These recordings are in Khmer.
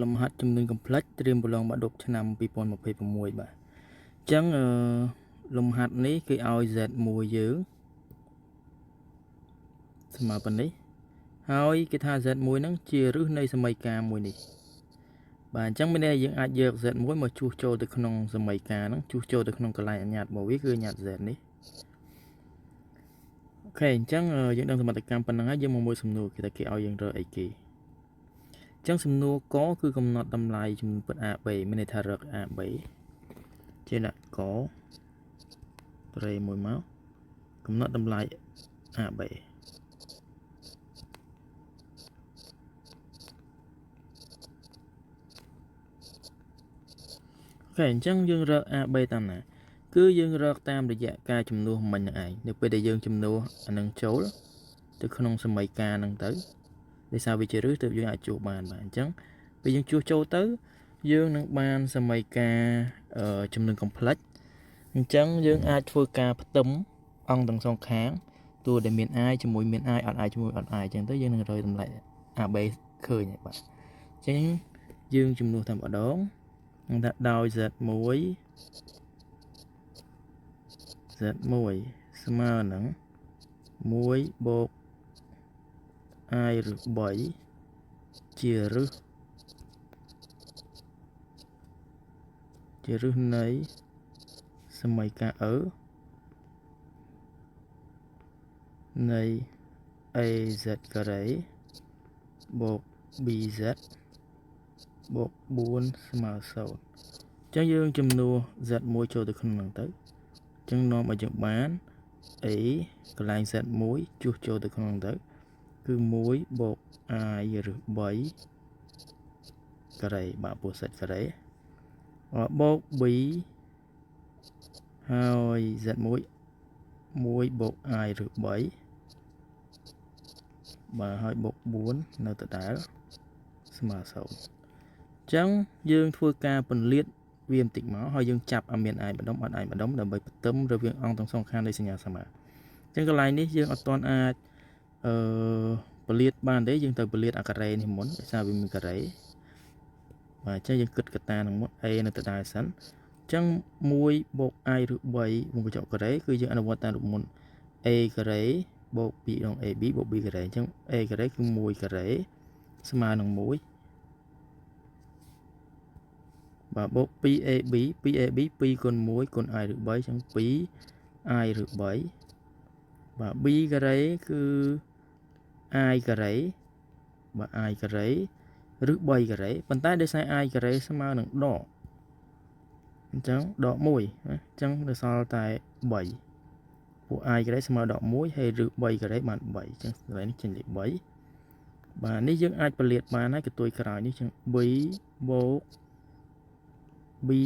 លំហាត់ចំនួនកំ plex ត្រៀមប្រឡងបាក់ឌុបឆ្នាំ2026បាទអញ្ចឹងលំហាត់នេះគេឲ្យ Z1 យើងស្មើប៉ុណ្នេះហើយគេថា Z1 ហ្នឹងជាឫសនៃសមីការមួយនេះបាទអញ្ចឹងមានន័យថាយើងអាចយក Z1 មកជួសចូលទៅក្នុងសមីការហ្នឹងជួសចូលទៅក្នុងកន្លែងអញ្ញត្តិរបស់វាគឺអញ្ញត្តិ Z នេះអូខេអញ្ចឹងយើងដឹងសមត្ថកម្មប៉ុណ្ណឹងហើយយើងមកមួយសំណួរគេថាគេឲ្យយើងរើអីគេអញ្ចឹងសំណួរកគឺកំណត់តម្លៃចំនួនពិត AB មានន័យថារក AB ជាដាក់កត្រេមួយមកកំណត់តម្លៃ AB អូខេអញ្ចឹងយើងរក AB តាមណាគឺយើងរកតាមរយៈការចំនួនមិញនឹងឯងនៅពេលដែលយើងចំនួនអានឹងចូលទៅក្នុងសមីការហ្នឹងទៅដោយសារវាជាឫសទើបយើងអាចជួសបានបាទអញ្ចឹងពេលយើងជួសចូលទៅយើងនឹងបានសមីការចំនួន complex អញ្ចឹងយើងអាចធ្វើការផ្ទឹមអង្គទាំងសងខាងតួដែលមាន i ជាមួយមាន i អត់ i ជាមួយអត់ i អញ្ចឹងទៅយើងនឹងរកតម្លៃ AB ឃើញហើយបាទអញ្ចឹងយើងចំនួនតែម្ដងនឹងថាដោយ Z1 ស្មើនឹង1បូក i ឬ3ជាឫសនៃសមីការនៃ AZ ការ៉េបូក BZ បូក4ស្មើ0អញ្ចឹងយើងចំនួន Z1 ចូលទៅក្នុងហ្នឹងទៅអញ្ចឹងនាំឲ្យយើងបាន A កន្លែង Z1 ជួសចូលទៅក្នុងហ្នឹងទៅគឺ1បូក I ឬ3ការ៉េបាទពោះ Z ការ៉េបូក B ហើយ Z1 1បូក I ឬ3បាទហើយបូក4នៅដដែលស្មើ0អញ្ចឹងយើងធ្វើការពន្លាតវាបន្តិចមកហើយយើងចាប់ឲ្យមាន i ម្ដុំអត់ i ម្ដុំដើម្បីផ្ទឹមរវាងអង្គទាំងសងខាងនៃសញ្ញាស្មើអញ្ចឹងកន្លែងនេះយើងអត់ទាន់អាចពលាតបានទេយើងត្រូវពលាតអាការ៉េនេះមុនដោយសារវាមានការ៉េបាទអញ្ចឹងយើងគិតកតានឹងមុន a នៅដដែលសិនអញ្ចឹង1បូក i ឬ3វងកញ្ចក់ការ៉េគឺយើងអនុវត្តតាមរូបមន្ត a ការ៉េបូក 2 ដង ab បូក b ការ៉េអញ្ចឹង a ការ៉េគឺ1ការ៉េស្មើនឹង1បាទបូក 2ab 2គុណ1គុណ i ឬ3អញ្ចឹង 2i ឬ3បាទ b ការ៉េគឺ i ការ៉េបាទ i ការ៉េឬ3ការ៉េប៉ុន្តែដោយសារ i ការ៉េស្មើនឹងដកអញ្ចឹងដក1ណាអញ្ចឹងនៅសល់តែ3ពួក i ការ៉េស្មើដក1ហើយឬ3ការ៉េបាន3អញ្ចឹងកន្លែងនេះចេញលេខ3បាទនេះយើងអាចពលាតបានហើយកន្ទុយក្រោយនេះអញ្ចឹង b បូក bi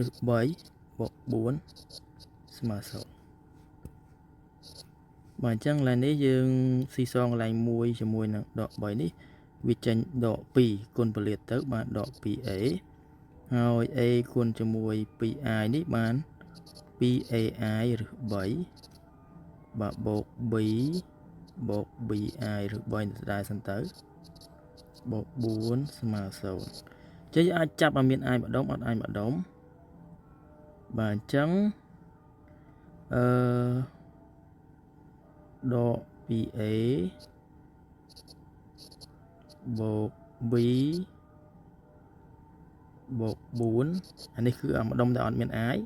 ឬ3បូក4ស្មើ0បាទអញ្ចឹងកន្លែងនេះយើងស៊ីសងកន្លែង1ជាមួយនឹងដក3នេះវាចេញដក2គុណពលាតទៅបានដក 2a ហើយ a គុណជាមួយ 2i នេះបាន 2ai ឬ3បាទបូក b បូក bi ឬ3ដដែលសិនទៅបូក4ស្មើ0អញ្ចឹងយើងអាចចាប់ឲ្យមាន i ម្ដុំអត់ i ម្ដុំបាទអញ្ចឹងដក 2a បូក b បូក4អានេះគឺម្ដុំដែលអត់មាន i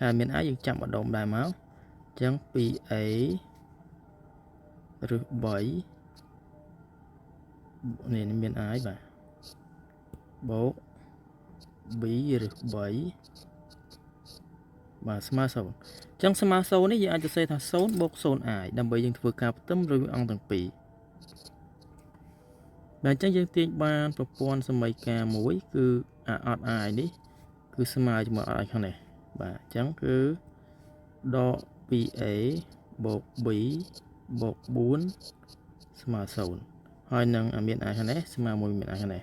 ហើយមាន i យើងចាប់ម្ដុំដែរមកអញ្ចឹង 2a ឬ3នេះមាន i បាទបូក b ឬ3បាទស្មើ0អញ្ចឹងស្មើ0នេះយើងអាចសរសេរថា0បូក 0i ដើម្បីយើងធ្វើការផ្ទឹមរវាងអង្គទាំងពីរបាទអញ្ចឹងយើងទាញបានប្រព័ន្ធសមីការមួយគឺអត់ i នេះគឺស្មើជាមួយអត់ i ខាងនេះបាទអញ្ចឹងគឺដក 2a បូក b បូក4ស្មើ0ហើយនឹងមាន i ខាងនេះស្មើមួយមាន i ខាងនេះ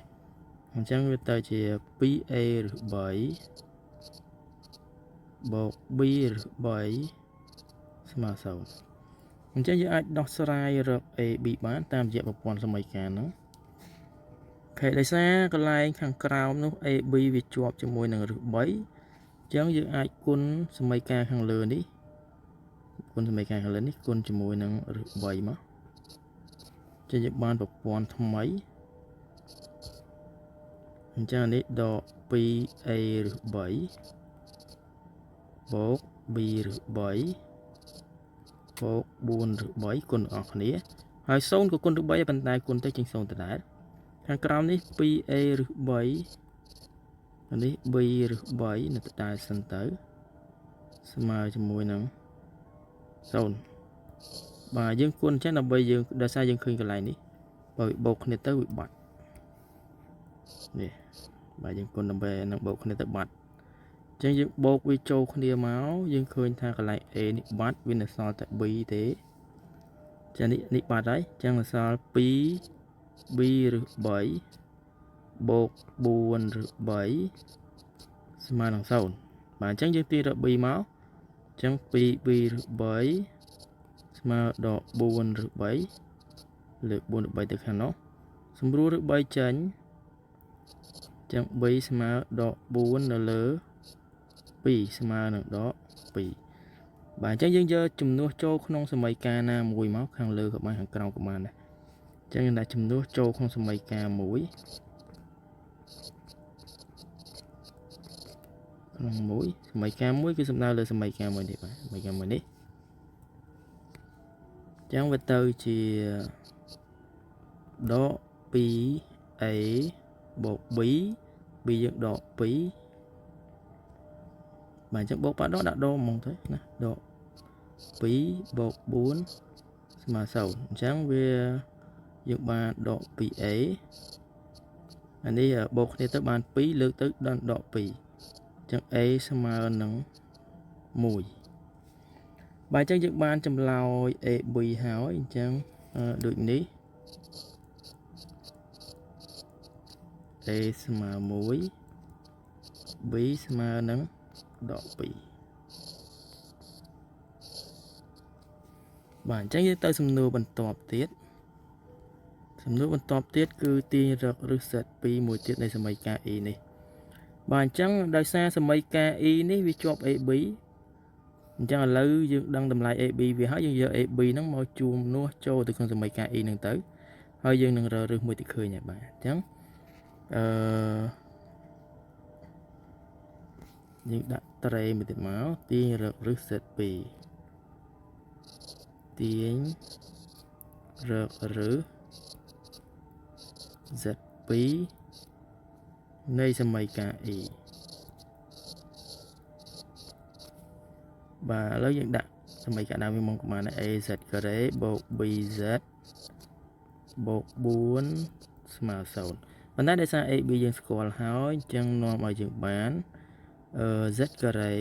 អញ្ចឹងវាទៅជា 2a ឬ3បូក b ឬ3ស្មើ0 អញ្ចឹងយើងអាចដោះស្រាយរក AB បានតាមរយៈប្រព័ន្ធសមីការហ្នឹងអូខេដោយសារកន្លែងខាងក្រោមនោះ AB វាជាប់ជាមួយនឹងឫស3អញ្ចឹងយើងអាចគុណសមីការខាងលើនេះគុណជាមួយនឹងឫស3មកចឹងយើងបានប្រព័ន្ធថ្មីអញ្ចឹងនេះដក 2A ឫស3បូក B ឫស3បូក 4 ឫស3គុណអស់គ្នាហើយ0ក៏គុណឫស3ហើយប៉ុន្តែគុណទៅជាង0ដដែលខាងក្រោមនេះ 2A ឫស3នេះ B ឫស3នៅដដែលសិនទៅស្មើជាមួយនឹង0បាទយើងគុណអញ្ចឹងដើម្បីយើងដោយសារយើងឃើញកន្លែងនេះបើបូកគ្នាទៅវាបាត់នេះបាទយើងគុណដើម្បីនឹងបូកគ្នាទៅបាត់អញ្ចឹងយើងបូកវាចូលគ្នាមកយើងឃើញថាកន្លែង A នេះបាត់វានៅសល់តែ B ទេចានេះបាត់ហើយអញ្ចឹងនៅសល់ 2B ឬ3បូក 4 ឬ3ស្មើនឹង0បាទអញ្ចឹងយើងទាញរក B មកអញ្ចឹង 2B ឬ3ស្មើដក 4 ឬ3លើក 4 ឬ3ទៅខាងនោះសម្រួលឬ3ចេញអញ្ចឹង B ស្មើដក 4 នៅលើ2ស្មើនឹងដក2បាទអញ្ចឹងយើងយកចំនួនចូលក្នុងសមីការណាមួយមកខាងលើក៏បានខាងក្រោមក៏បានដែរអញ្ចឹងយើងដាក់ចំនួនចូលក្នុងសមីការមួយក្នុងមួយសមីការមួយគឺសំដៅលើសមីការមួយនេះបាទសមីការមួយនេះអញ្ចឹងវាទៅជាដក 2A បូក B យើងដក2បាទអញ្ចឹងបូកប៉ាដកដាក់ដកហ្មងទៅណាដក2បូក4ស្មើ0អញ្ចឹងវាយើងបានដក 2A អានេះបូកគ្នាទៅបាន2លើកទៅដល់ដក2អញ្ចឹង A ស្មើនឹង1បាទអញ្ចឹងយើងបានចម្លើយ AB ហើយអញ្ចឹងដូចនេះ A ស្មើ1 B ស្មើនឹងដក2បាទអញ្ចឹងយើងទៅសំណួរបន្ទាប់ទៀតគឺទាញរកឫសសេត2មួយទៀតនៃសមីការ E នេះបាទអញ្ចឹងដោយសារសមីការ E នេះវាជាប់ AB អញ្ចឹងឥឡូវយើងដឹងតម្លៃ AB វាហើយយើងយក AB ហ្នឹងមកជួមនោះចូលទៅក្នុងសមីការ E ហ្នឹងទៅហើយយើងនឹងរកឫសមួយទៀតឃើញហើយបាទអញ្ចឹងយើងដាក់ត្រេមួយទៀតមកទាញរកឫសសេត2ទាញរកឫសZ2 នៃសមីការ E បាទឥឡូវយើងដាក់សមីការដើមវាមកប្រមាណ AZ ការ៉េបូក BZ បូក4ស្មើ0ប៉ុន្តែដោយសារ AB យើងស្គាល់ហើយអញ្ចឹងនាំឲ្យយើងបានZ ការ៉េ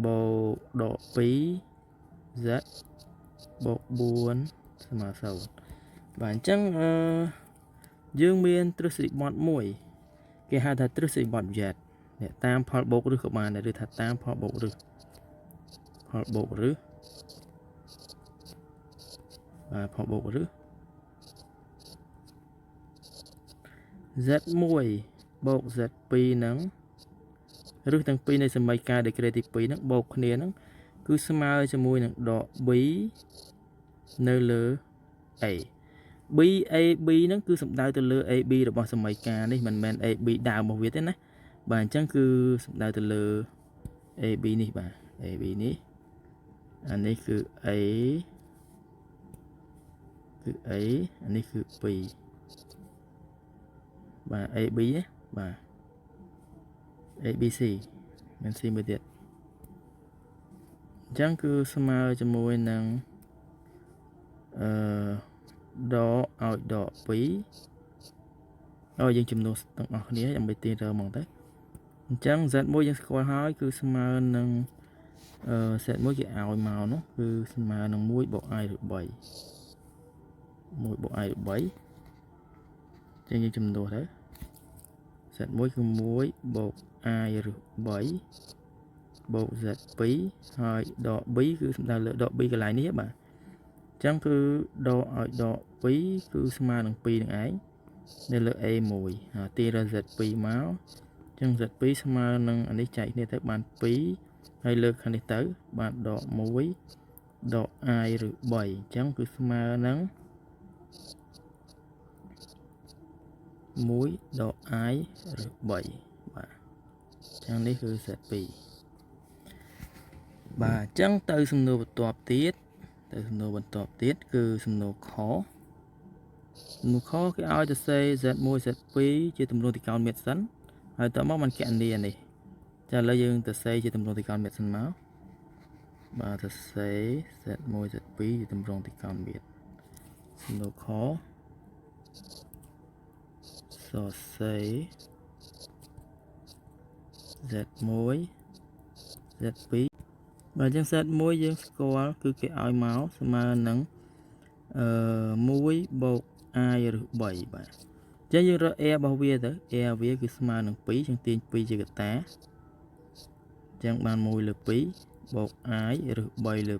បូកដក 2Z បូក4ស្មើ0បាទអញ្ចឹងយើងមានទ្រឹស្ដីបត់មួយគេហៅថាទ្រឹស្ដីបត់ Z តាមផលបូកឬក៏បានឬថាតាមផលបូកឬបាទផលបូកឬZ1 បូក Z2 ហ្នឹងឬទាំងពីរនៃសមីការដេក្រេទី2ហ្នឹងបូកគ្នាហ្នឹងគឺស្មើជាមួយនឹងដក B នៅលើ A BAB ហ្នឹងគឺសំដៅទៅលើ AB របស់សមីការនេះមិនមែន AB ដើមរបស់វាទេណាបាទអញ្ចឹងគឺសំដៅទៅលើ AB នេះបាទ AB នេះអានេះគឺ A អានេះគឺ B បាទ AB បាទ ABC មាន C មួយទៀតអញ្ចឹងគឺស្មើជាមួយនឹងដកឲ្យដក2យើងចំនួនទាំងអស់គ្នាដើម្បីទាញរកមកទៅអញ្ចឹង Z1 យើងស្គាល់ហើយគឺស្មើនឹងZ1 គេឲ្យមកនោះគឺស្មើនឹង1បូក I ឬ3 1បូក I ឬ3ចឹងយើងចំនួនទៅ Z1 គឺ1បូក I ឬ3 បូក z2 ហើយដក b គឺសំដៅលើដក b កន្លែងនេះបាទអញ្ចឹងគឺដកឲ្យដក 2 គឺស្មើនឹង 2 នឹងឯងនៅលើ a1 ទីរ z2 មកអញ្ចឹង z2 ស្មើនឹងអានេះចែកគ្នាទៅបាន 2 ហើយលើកខាងនេះទៅបានដក 1 ដក i ឬ 3 អញ្ចឹងគឺស្មើនឹង 1 ដក i ឬ 3 បាទអញ្ចឹងនេះគឺ z2 បាទអញ្ចឹងទៅសំណួរបន្ទាប់ទៀតគឺសំណួរខគេឲ្យទៅសេ z1 z2 ជាទម្រង់ទីកោណមេត្រសិនហើយតមកបានគណនានេះចាឥឡូវយើងទៅសេជាទម្រង់ទីកោណមេត្រសិនមកបាទទៅសេ z1 z2 ជាទម្រង់ទីកោណមេត្រសំណួរខសរសេរ z1 z2 បាទអញ្ចឹង z1 យើងស្គាល់គឺគេឲ្យមកស្មើនឹង1 បូក i ឬ 3 បាទអញ្ចឹងយើងរក a របស់វាទៅ a វាគឺស្មើនឹង 2 អញ្ចឹងទាញ 2 ជាកតាអញ្ចឹងបាន 1 លើ 2 បូក i ឬ 3 លើ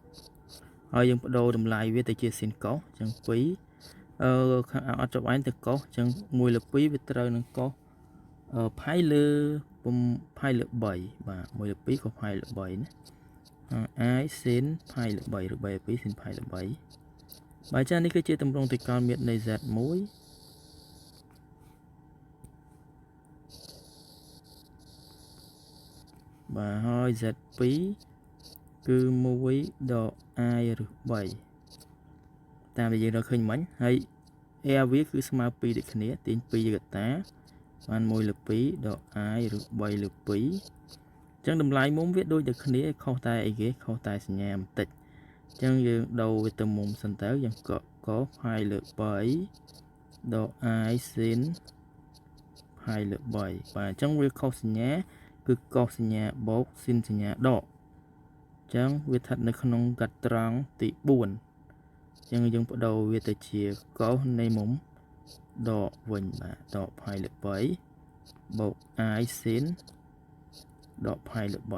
2 ហើយយើងបដូរតម្លៃវាទៅជាស៊ីនកុសអញ្ចឹង 2ខាងអត់ចុះឯងទៅកុសអញ្ចឹង 1 លើ 2 វាត្រូវនឹងកុសផាយលើផាយលើ 3 បាទ1លើ 2 កុសផាយលើ 3 ណាi ស៊ីនផាយលើ 3 ឬ 3 លើ 2 ស៊ីនផាយលើ 3 បាទចានេះគឺជាទម្រង់ទីកោណមេត្រនៃ z1 បាទហើយ z2 គឺ1ដក i ឬ 3 តាមដែលយើងរកឃើញមិញហើយ a វាគឺស្មើ2ដូចគ្នាទាញ2យកតាបាន1លើ2ដក i ឬ 3 លើ 2 អញ្ចឹងតម្លៃមុំវាដូចតែគ្នាខុសតែអីគេខុសតែសញ្ញាបន្តិចអញ្ចឹងយើងដូរវាទៅមុំសិនទៅយើងកផាយលើ 3 ដក i ស៊ីនផាយលើ 3 បាទអញ្ចឹងវាខុសសញ្ញាគឺកុសសញ្ញាបូកស៊ីនសញ្ញាដកអញ្ចឹងវាស្ថិតនៅក្នុងកាត់ត្រង់ទី4អញ្ចឹងយើងបដូរវាទៅជាកុសនៃមុំដកវិញបាទដកផាយលើ 3 បូក i ស៊ីនដកផាយលើ 3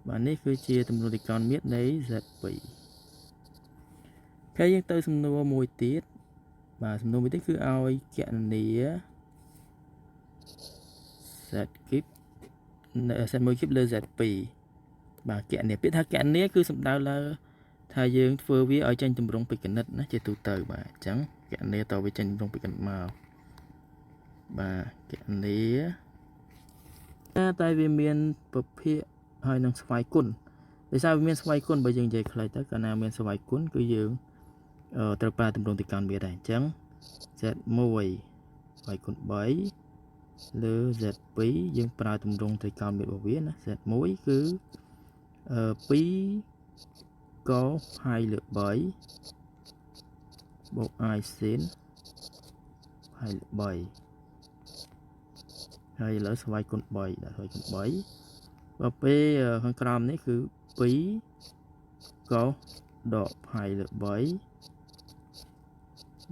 បាទនេះគឺជាទម្រង់ទីកោណមេត្រនៃ z2 ហើយយើងទៅសំណួរមួយទៀតបាទសំណួរមួយទៀតគឺឲ្យគណនា z1 គីបលើ z2 បាទគណនាពាក្យថាគណនាគឺសំដៅលើថាយើងធ្វើវាឲ្យចេញទម្រង់បេក្ខនិតណាជាទូទៅបាទអញ្ចឹងគណនាតវាចេញទម្រង់បេក្ខនិតមកបាទគណនាតែវាមានប្រភេទហើយនឹងស្វ័យគុណដោយសារវាមានស្វ័យគុណបើយើងនិយាយខ្លីទៅកាលណាមានស្វ័យគុណគឺយើងត្រូវប្រើទម្រង់ទីកោណមេត្រដែរអញ្ចឹង z1 ស្វ័យគុណ3លើ z2 យើងប្រើទម្រង់ទីកោណមេត្ររបស់វាណា z1 គឺ2កុសផាយលើ3បូក i ស៊ីនផាយលើ 3 ហើយឥឡូវស្វ័យគុណ3ដាក់ស្វ័យគុណ3បើពេលខាងក្រោមនេះគឺ2កុសដកផាយលើ3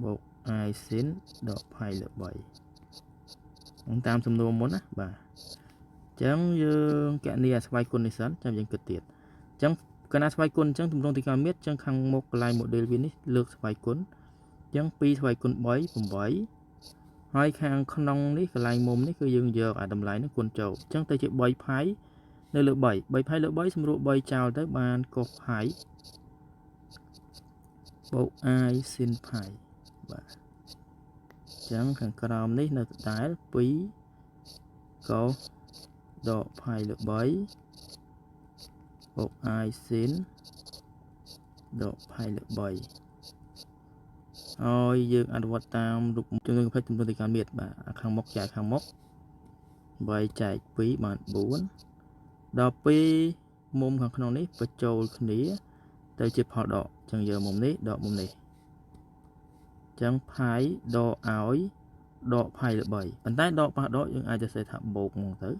បូក i ស៊ីនដកផាយលើ 3តាមសំណួរមុនណាបាទអញ្ចឹងយើងគណនាស្វ័យគុណនេះសិនចាំយើងគិតទៀតអញ្ចឹងកាលណាស្វ័យគុណអញ្ចឹងទម្រង់ទីកោណមេត្រអញ្ចឹងខាងមុខកន្លែង model វានេះលើកស្វ័យគុណអញ្ចឹង2ស្វ័យគុណ3 8ហើយខាងក្នុងនេះកន្លែងមុំនេះគឺយើងយកអាតម្លៃនេះគុណចូលអញ្ចឹងទៅជា3ផាយនៅលើ3ផាយលើ3សម្រួល3ចោលទៅបានកុសផាយបូក i ស៊ីនផាយបាទអញ្ចឹងខាងក្រោមនេះនៅដដែល2កុសដកផាយលើ3បូក i ស៊ីនដកផាយលើ 3ហើយយើងអនុវត្តតាមរូបចំនួន20ទម្រង់ទីកោណមេត្របាទខាងមុខចែកខាងមុខ8ចែក2បាន4ដល់ពេលមុំខាងក្នុងនេះបញ្ចូលគ្នាទៅជាផលដកអញ្ចឹងយកមុំនេះដកមុំនេះអញ្ចឹងផាយដកឲ្យដកផាយលើ3ប៉ុន្តែដកប៉ះដកយើងអាចទៅសេថាបូកហ្មងទៅអ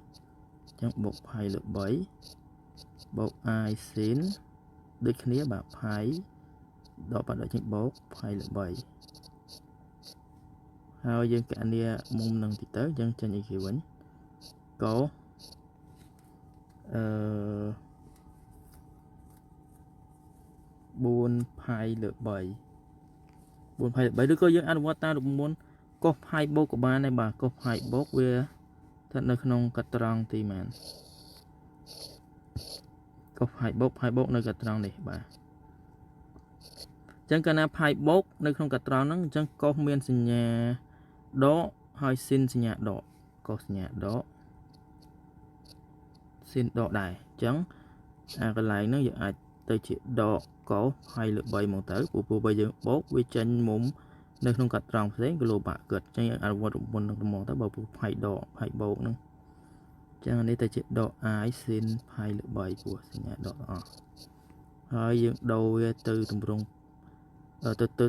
ញ្ចឹងបូកផាយលើ3បូក i ស៊ីនដូចគ្នាបាទផាយដកប៉ះដកជាងបូកផាយលើ3ហើយយើងគណនាមុំនឹងតិចទៅយើងចេញអីគេវិញកុស 4 pi លើ 3 4 pi លើ 3 ឬក៏យើងអនុវត្តតាមរូបមន្តកុស pi បូកក៏បានដែរបាទកុស pi បូកវាស្ថិតនៅក្នុងកត្រង់ទីម៉ានកុស pi បូកនៅកត្រង់នេះបាទអញ្ចឹងកាលណា pi បូកនៅក្នុងកត្រង់ហ្នឹងអញ្ចឹងកុសមានសញ្ញាដកហើយស៊ីនសញ្ញាដកកុសសញ្ញាដកស៊ីនដកដែរអញ្ចឹងអាកន្លែងហ្នឹងយើងអាចទៅជាដកកុស pi លើ 3 មកទៅព្រោះបើយើងបូកវាចេញមុំនៅក្នុងកត្រង់ផ្សេងគីឡូបាក់កើតអញ្ចឹងយើងអនុវត្តរូបមន្តនឹងមកទៅបើព្រោះ pi ដក pi បូកហ្នឹងអញ្ចឹងនេះទៅជាដក i sin pi លើ 3 ព្រោះសញ្ញាដកអស់ហើយយើងដូរវាទៅទម្រង់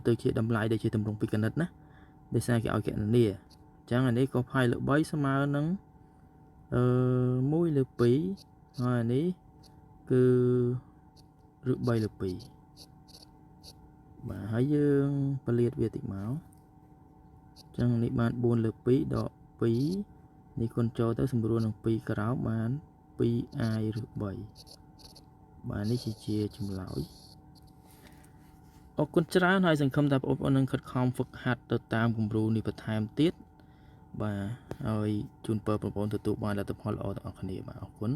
ទៅជាតម្លៃដែលជាទម្រង់ពីកណិតណាដោយសារគេឲ្យកណនាអញ្ចឹងអានេះក៏ pi លើ 3 ស្មើនឹង1 លើ 2 ហើយអានេះគឺឬ 3 លើ 2 បាទហើយយើងពលាតវាតិចមកអញ្ចឹងនេះបាន4លើ 2 ដក 2 នេះគុណចូលទៅសម្រួលនឹង 2 ក្រោមបាន 2i ឬ 3 បាទនេះជាចម្លើយអរគុណច្រើនហើយសង្ឃឹមថាបងប្អូននឹងខិតខំហ្វឹកហាត់ទៅតាមគំរូនេះបន្ថែមទៀតបាទហើយជូនពរបងប្អូនទទួលបានលទ្ធផលល្អទាំងអស់គ្នាបាទអរគុណ